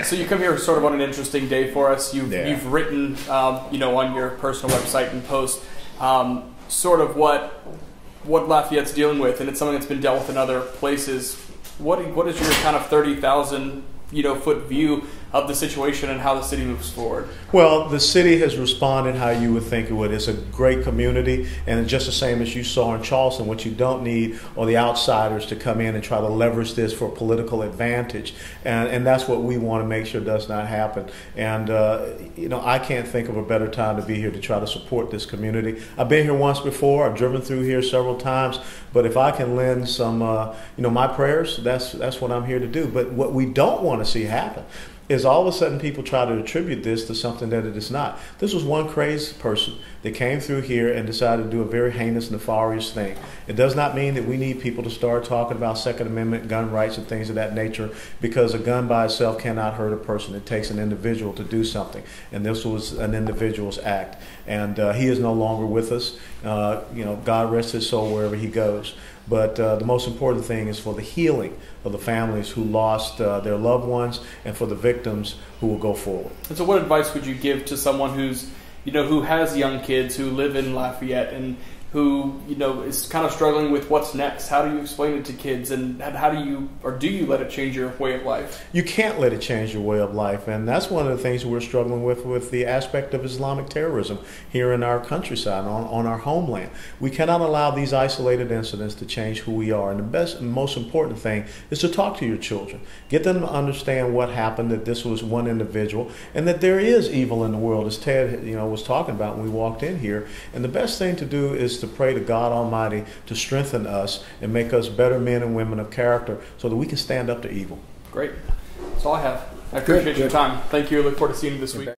So you come here sort of on an interesting day for us. You've written, on your personal website and post, sort of what Lafayette's dealing with, and it's something that's been dealt with in other places. What is your kind of 30,000 foot view of the situation and how the city moves forward? Well, the city has responded how you would think it would. It's a great community, and it's just the same as you saw in Charleston. What you don't need are the outsiders to come in and try to leverage this for political advantage, and that's what we want to make sure does not happen. And I can't think of a better time to be here to try to support this community. I've been here once before. I've driven through here several times, but if I can lend some, my prayers, that's what I'm here to do. But what we don't want to see happen is all of a sudden people try to attribute this to something that it is not. This was one crazy person that came through here and decided to do a very heinous, nefarious thing. It does not mean that we need people to start talking about Second Amendment, gun rights, and things of that nature, because a gun by itself cannot hurt a person. It takes an individual to do something, and this was an individual's act. And he is no longer with us. God rest his soul wherever he goes. But the most important thing is for the healing of the families who lost their loved ones, and for the victims who will go forward. And so what advice would you give to someone who has young kids who live in Lafayette and who is kind of struggling with what's next? How do you explain it to kids, and how do you let it change your way of life? You can't let it change your way of life, and that's one of the things we're struggling with the aspect of Islamic terrorism here in our countryside, on our homeland. We cannot allow these isolated incidents to change who we are, and the best and most important thing is to talk to your children. Get them to understand what happened, that this was one individual, and that there is evil in the world, as Ted was talking about when we walked in here. And the best thing to do is to pray to God Almighty to strengthen us and make us better men and women of character so that we can stand up to evil. Great. That's all I have. I appreciate your time. Thank you. I look forward to seeing you this week.